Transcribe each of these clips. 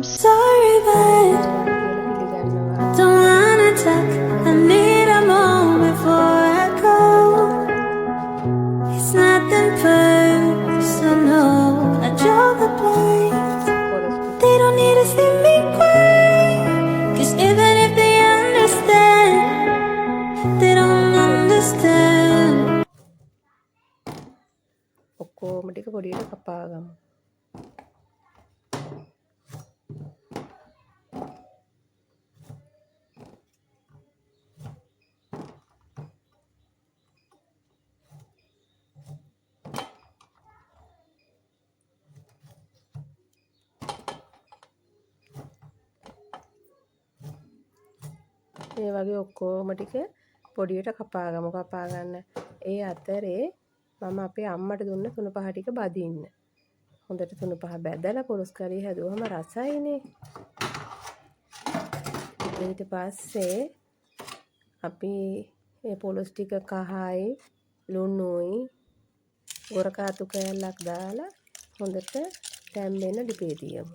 Sorry, but don't wanna talk. I need a moment before I go. It's nothing personal. I draw the blinds. They don't need to see me cry. 'Cause even if they understand, they don't understand. ඔක්කොම ටික පොඩියට කපා ගමු. මේ වගේ ඔක්කොම ටික පොඩියට කපා ගමු. කපා ගන්න. ඒ අතරේ මම අපේ අම්මට දුන්න තුන පහ ටික බදින්න. හොඳට තුන පහ බැදලා පොලොස් කරේ හැදුවම රසයිනේ. ඊට පස්සේ අපි මේ පොලොස් ටික කහයි ලුණුයි ගොරකාතු කෑල්ලක් දාලා හොඳට තැම්බෙන්න ඩිපේ තියමු.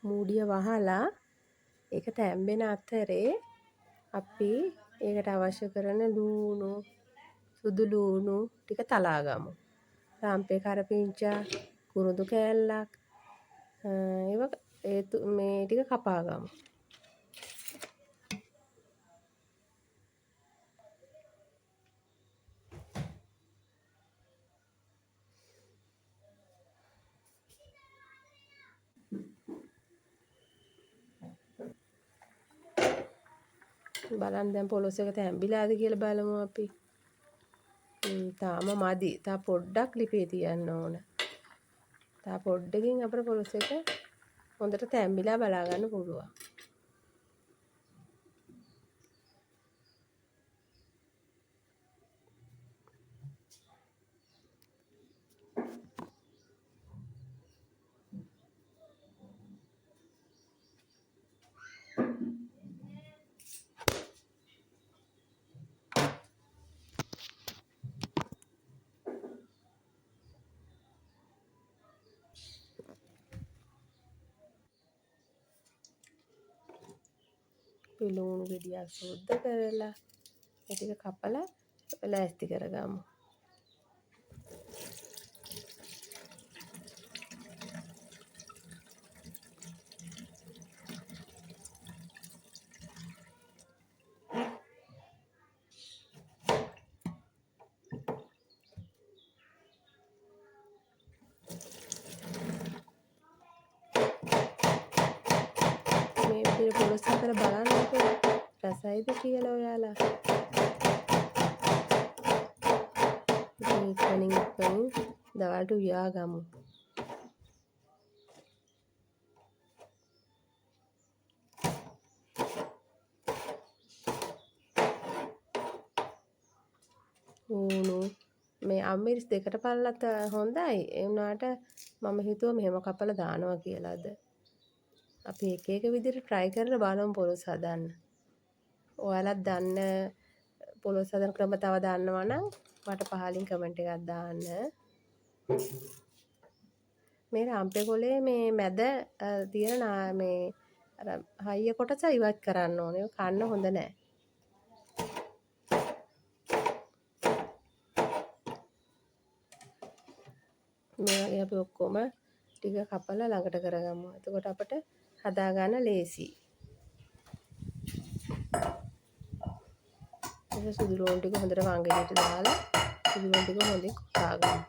මූඩිය වහලා ඒක තැම්බෙන අතරේ අපි ඒකට අවශ්‍ය කරන ලුණු සුදු ලුණු ටික තලා ගමු. රාම්පේ කරපිංචා කුරුදු කෑල්ලක් මේ ටික කපා ගමු. බලන්න දැන් පොලොස් එක තැම්බිලාද කියලා බලමු අපි. තාම මදි. තා පොඩ්ඩක් ලිපේ තියන්න ඕන. තා පොඩ්ඩකින් අපේ පොලොස් එක හොඳට තැම්බිලා බලා ගන්න පුළුවන්. ලුණු ගෙඩියක් සුද්ධ කරලා ඒ ටික කපලා ලෑස්ති කරගමු. මේ විදිහට පොලොස් හතර බලන්නකෝ රසයිද කියලා ඔයාලා. ඉක්මනින් දවල්ට උයා ගමු. මේ අම්මිරිස් දෙකට පල්ලත් හොඳයි. ඒ වුණාට මම හිතුවා මෙහෙම කපලා දානවා කියලාද. අපි එක එක විදිහට try කරලා බලමු පොලොස් හදන්න. ඔයාලත් දන්න පොලොස් හදන ක්‍රම තව දන්නවා නම් මට පහලින් කමෙන්ට් එකක් දාන්න. මේ රාම්පේ කොලේ මේ මැද තියෙන මේ අර හයිය කොටස ඉවත් කරන්න ඕනේ. ඒක කන්න හොඳ නැහැ. මේ වගේ අපි ඔක්කොම ටික කපලා ළඟට කරගමු. එතකොට අපිට හදා ගන්න ලේසි. ඒක සුදු ලුණු ටික හොඳට වංගෙඩියට දාලා සුදු ලුණු ටික හොඳින් කොටා ගමු.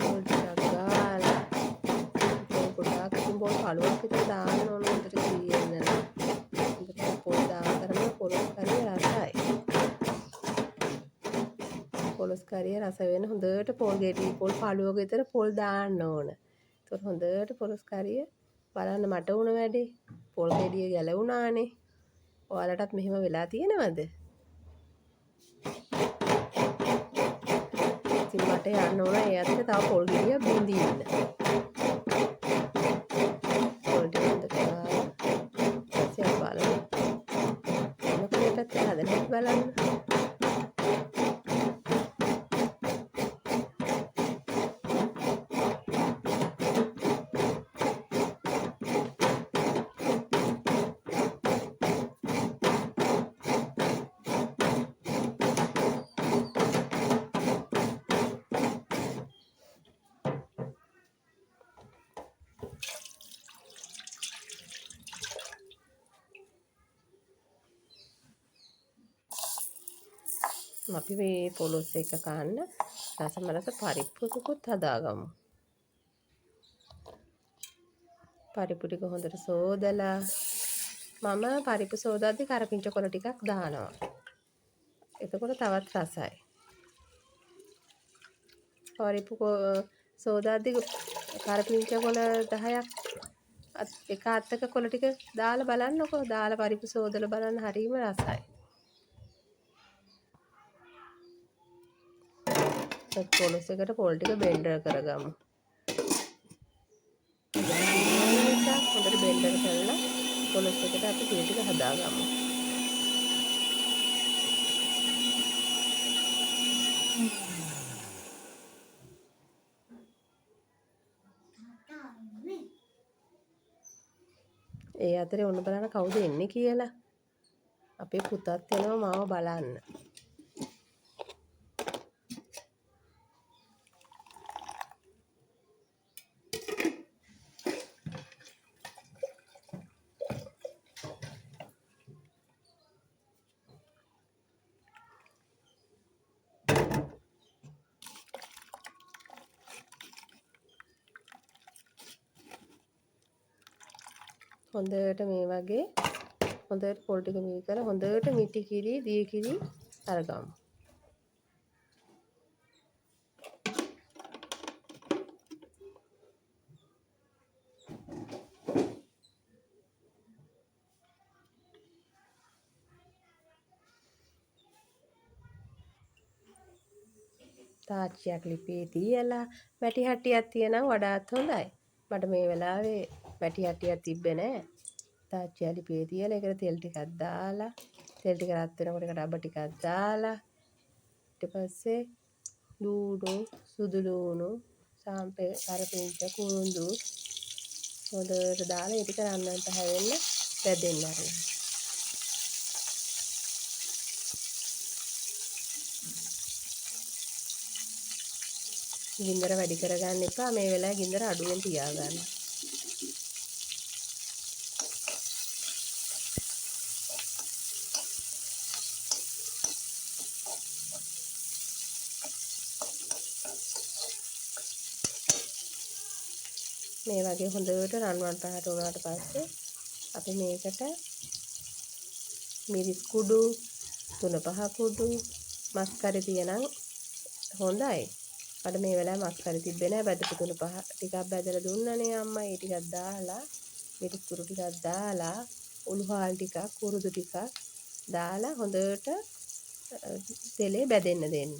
පොඩ්ඩක් ගාලා පොඩ්ඩක් බෝල් පළුවක් විතර දාන්න ඕන හොඳට පොලොස් කරිය රස වෙන හොඳට පොල් ගෙඩි පොල් පාළුවක විතර පොල් දාන්න ඕන. ඒතකොට හොඳට පොලොස් කරිය බලන්න මට වුණ වැඩේ. පොල් ගෙඩිය ගැලවුණානේ. ඔයාලටත් මෙහෙම වෙලා තියෙනවද? ඉතින් මට යන්න ඕන ඒ අතර තව පොල් ගෙඩිය බින්දින්න. පොල් ටික හොඳට දාලා ඉතින් බලන්න. මොකද පැත්තට හදන්න බලන්න. අපි මේ පොලොස් එක කන්න රසමරස පරිප්පුකුත් හදාගමු. පරිප්පු ටික හොඳට සෝදලා මම පරිප්පු සෝදාද්දි කරපිංචා කොළ ටිකක් දානවා. එතකොට තවත් රසයි. පරිප්පු සෝදාද්දි කරපිංචා කොළ 10ක් එක අත්තක කොළ ටික දාලා බලන්නකෝ. දාලා පරිප්පු සෝදලා බලන්න හරිම රසයි. පොලොස් එකට පොල් ටික බෙන්ඩර් කරගමු. හොඳට බෙන්ඩර් කරලා පොලොස් එකට අපි තේ ටික හදාගමු. ඒ අතරේ ඔන්න බලන්න කවුද එන්නේ කියලා. අපේ පුතත් එනවා මාව බලන්න. හොඳට මේ වගේ හොඳට පොල් ටික මිල් කරලා හොඳට මිටි කිරි දී කිරි අරගමු. තාච්චියක් ලිපේ තියලා වැටි හට්ටියක් තියනම් වඩාත් හොඳයි. මට මේ වෙලාවේ වැටි හට්ටියක් තිබ්බේ නැහැ. තාච්චිය ලිපේ තියලා ඒකට තෙල් ටිකක් දාලා තෙල් ටික රත් වෙනකොට ඒකට රබ ටිකක් දාලා ඊට පස්සේ ලූණු සුදු ලූණු සාම්පේ කරපිංචා කුරුඳු හොඳට දාලා ඒ ටික රන්නන්ට හැවෙන්න වැදෙන්න ආරින්න. ගින්දර වැඩි කරගන්න එපා. මේ වෙලාවේ ගින්දර අඩුවෙන් තියාගන්න. මේ වගේ හොඳට රන්වන් පහට වුණාට පස්සේ අපි මේකට මිරිස් කුඩු 3-5 කුඩු මස් කරි තියනම් හොඳයි. අර මේ වෙලාවේ මස් කරි තිබ්බේ නැහැ. බදපු 3-5 ටිකක් බැදලා දුන්නනේ අම්මා. ඒ ටිකක් දාලා මිරිස් කුඩු ටිකක් දාලා උණුහාල් ටිකක් කුරුදු ටිකක් දාලා හොඳට තෙලේ බැදෙන්න දෙන්න.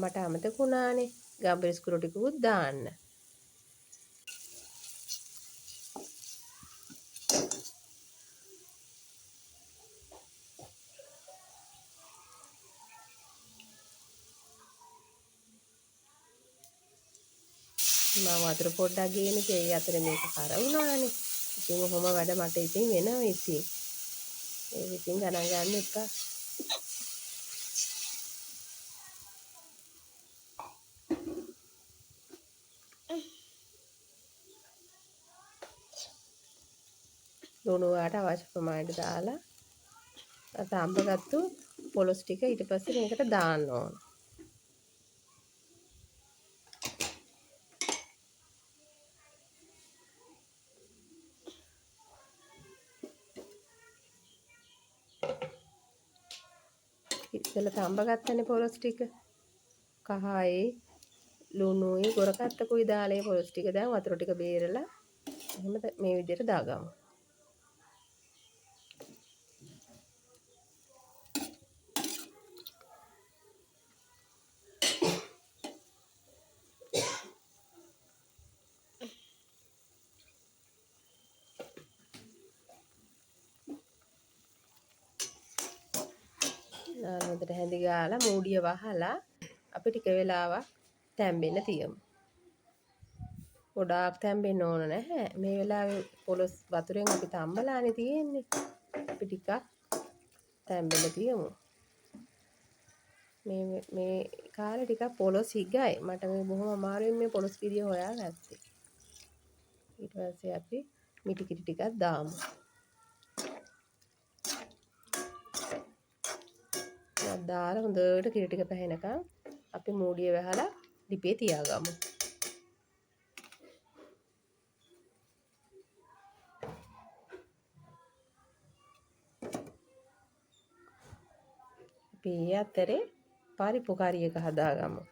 මට අමතක වුණානේ ගම්බරිස් කුරු ටිකකුත් දාන්න. මම වතුර පොඩ්ඩක් ගේන ඒ අතරේ මේක කර වුණානේ. ඉතින් ඔහොම වැඩ මට ඉතින් වෙනවා ඉතින්. ඒ ඉතින් ගණන් ගන්න එපා. ලුණු වාට අවශ්‍ය ප්‍රමාණයට දාලා අත අඹගත්තු පොලොස් ටික ඊට පස්සේ මේකට දාන්න ඕන. ඉස්සෙල්ලා තඹ ගත්තනේ පොරොස් ටික. කහයි ලුණුයි ගොරකට්ටකුයි දාලා ඒ පොරොස් ටික දැන් වතුර ටික බේරලා එහෙම මේ විදිහට දාගමු. හොඳට හැඳි ගාලා මූඩිය වහලා අපි ටික වෙලාවක් තැම්බෙන්න තියමු. ගොඩාක් තැම්බෙන්න ඕන නැහැ. මේ වෙලාවේ පොලොස් වතුරෙන් අපි තම්බලානේ තියෙන්නේ. අපි ටිකක් තැම්බෙන්න තියමු. මේ කාලේ ටිකක් පොලොස් හිගයි. මට මේ බොහොම අමාරුවෙන් මේ පොලොස් පිරිය හොයාගත්තේ. ඊට පස්සේ අපි මිටි කිරි ටිකක් දාමු. දාලා හොඳට කිරි ටික පැහෙනකම් අපි මූඩිය වහලා ලිපේ තියාගමු. අපි අතරේ පරිප්පු කරි එක හදාගමු.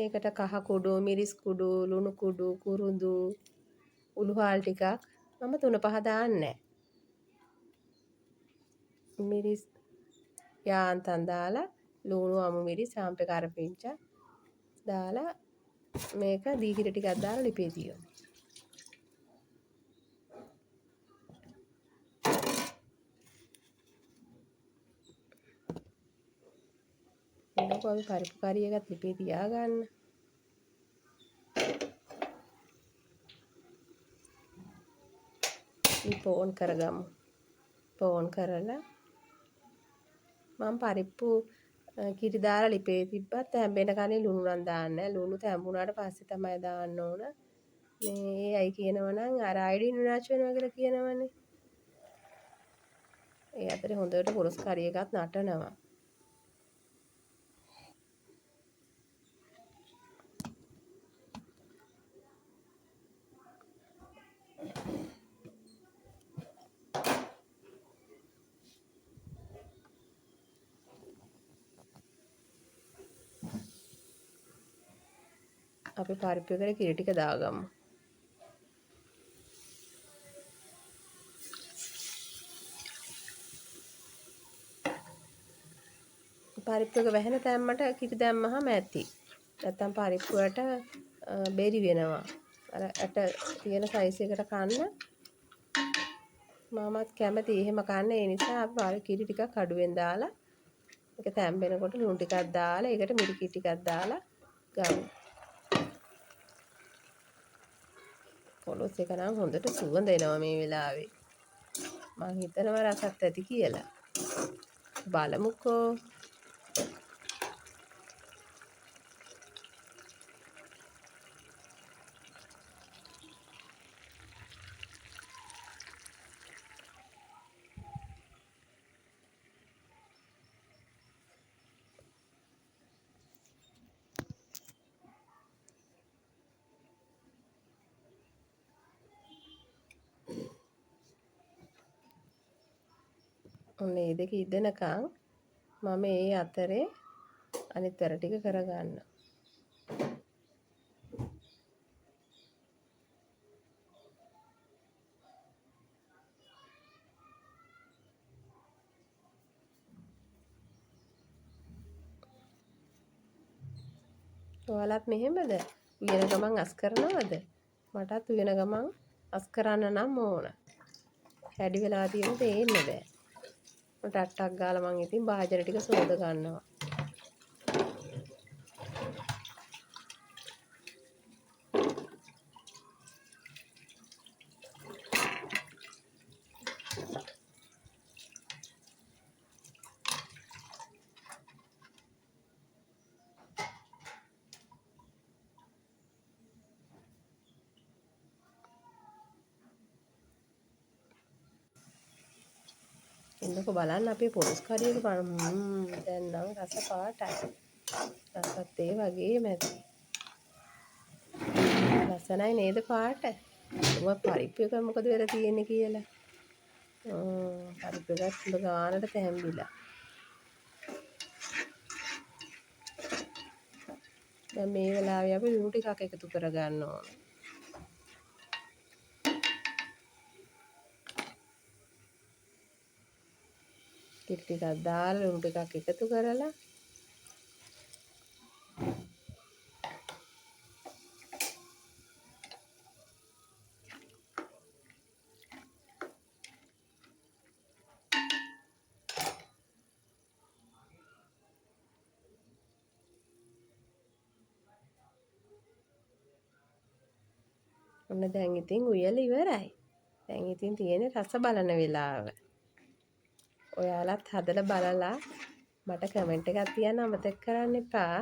ඒකට කහ කුඩු, මිරිස් කුඩු, ලුණු කුඩු, කුරුඳු, උළුහාල් ටිකක් මම 3-5 දාන්නේ. මිරිස් යාන්තම් දාලා ලුණු අමු මිරිස් සාම්පේ කරපිංචා දාලා මේක දීකිර ටිකක් දාලා ලිපේ තියමු. එන්නකො අපි පරිප්පු කරි එකත් ලිපේ තියාගන්න. ෆෝන් කරගමු. ෆෝන් කරලා මම පරිප්පු කිරි දාලා ලිපේ තිබ්බත් තැම්බෙන කලින් ලුණු නම් දාන්නේ නැහැ. ලුණු තැම්බුණාට පස්සේ තමයි දාන්න ඕන. මේ අය කියනවනම් අර අයඩින් විනාශ වෙනවා කියලා කියනවනේ. ඒ අතරේ හොඳට පොරොස් කරි එකත් නටනවා. අපි පරිප්පු එකට කිරි ටික දාගමු. පරිප්පු එක වැහෙන තැම්මට කිරි දැම්මහම ඇති. නැත්තම් පරිප්පුවට බෙරි වෙනවා. අර ඇට තියෙන සයිස් එකට කන්න මමත් කැමති එහෙම කන්න. ඒ නිසා අපි කිරි ටිකක් අඩුවෙන් දාලා ඒක තැම්බෙනකොට ලුණු ටිකක් දාලා ඒකට මිරි කිරි ටිකක් දාලා ගමු. පොලොස් එක නම් හොඳට සුවඳ එනවා මේ වෙලාවේ. මං හිතනවා රසත් ඇති කියලා. බලමුකෝ. ඔන්න මේ දෙක ඉදෙනකන් මම ඒ අතරේ අනිත් වැඩ ටික කරගන්න. ඔයාලත් මෙහෙමද? උයන ගමන් අස් කරනවද? මටත් උයන ගමන් අස් කරන්න නම් ඕන. හැඩි වෙලා තියෙන තේින්න බෑ. මට අට්ටක් ගාලා මං ඉතින් භාජන ටික සෝද ගන්නවා. එන්නකො බලන්න අපේ පොරොස් කරියක දැන් නම් රස පාටයි. රසත් ඒ වගේම ඇති. ලස්සනයි නේද පාට? මම පරිප්පු එක මොකද වෙලා තියෙන්නේ කියලා. පරිප්පු එකත් හොඳ ගානට තැම්බිලා. දැන් මේ වෙලාවේ අපි ලුණු ටිකක් එකතු කරගන්න ඕන. කිරි ටිකක් දාලා ලුණු ටිකක් එකතු කරලා ඔන්න දැන් ඉතින් උයලා ඉවරයි. දැන් ඉතින් තියෙන්නේ රස බලන වෙලාව. ඔයාලත් හදලා බලලා මට කමෙන්ට් එකක් තියන්න අමතක කරන්න එපා.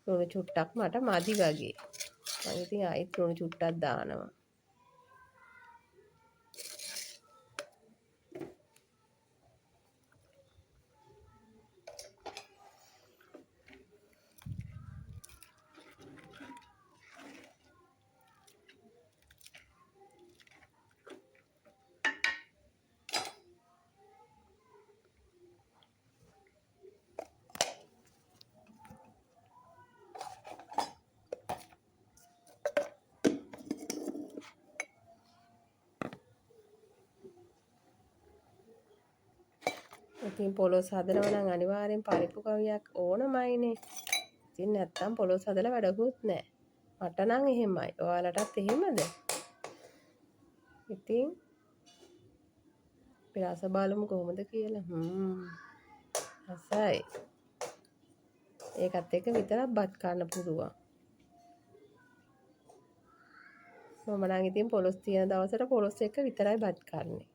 ලුණු චුට්ටක් මට මදි වගේ. මම ඉතින් ආයෙත් ලුණු චුට්ටක් දානවා. ඉතින් පොලොස් හදනවා නම් අනිවාර්යෙන් පරිප්පු කවියක් ඕනමයිනේ. ඉතින් නැත්තම් පොලොස් හදලා වැඩකුත් නැහැ. මට නම් එහෙමයි. ඔයාලටත් එහෙමද? ඉතින් අපි රස බලමු කොහොමද කියලා. රසයි. ඒකත් එක්ක විතරක් බත් කන්න පුළුවන්. මම නම් ඉතින් පොලොස් තියෙන දවසට පොලොස් එක්ක විතරයි බත් කන්නේ.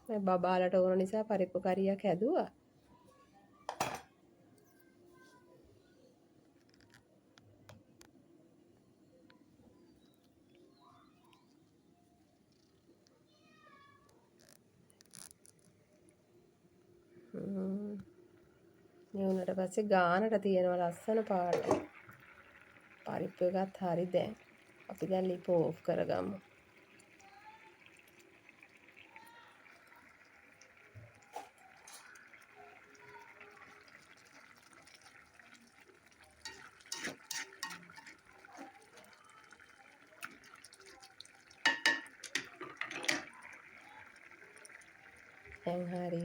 බබාලට ඕන නිසා පරිප්පු කරියක් හැදුවා. මේ උනට පස්සේ ගානට තියෙනවා ලස්සන පාට. පරිප්පු එකත් හරි දැන්. අපි දැන් ලිප ඕෆ් කරගමු. දැන් හරි.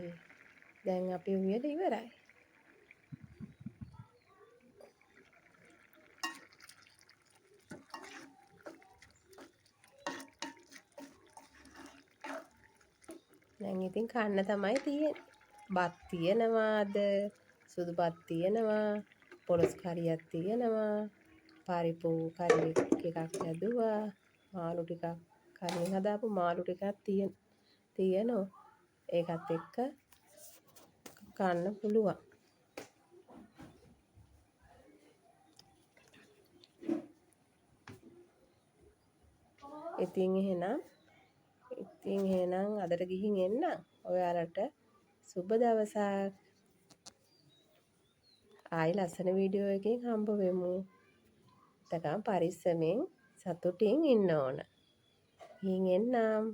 දැන් අපි උයලා ඉවරයි. දැන් ඉතින් කන්න තමයි තියෙන්නේ. බත් තියෙනවාද? සුදු බත් තියෙනවා. පොලොස් කරියක් තියෙනවා. පරිප්පු කරි එකක් හැදුවා. මාළු ටිකක් කලින් හදාපු මාළු ටිකක් තියෙනවා. ඒකත් එක්ක කන්න පුළුවන්. ඉතින් එහෙනම් අදට ගිහින් එන්න. ඔයාලට සුබ දවසක්. ආයි ලස්සන වීඩියෝ එකකින් හම්බ වෙමු. එතකම් පරිස්සමෙන් සතුටින් ඉන්න ඕන. ගිහින් එන්නම්.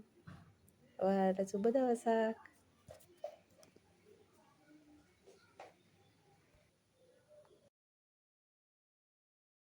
ඔයාලට සුබ දවසක්.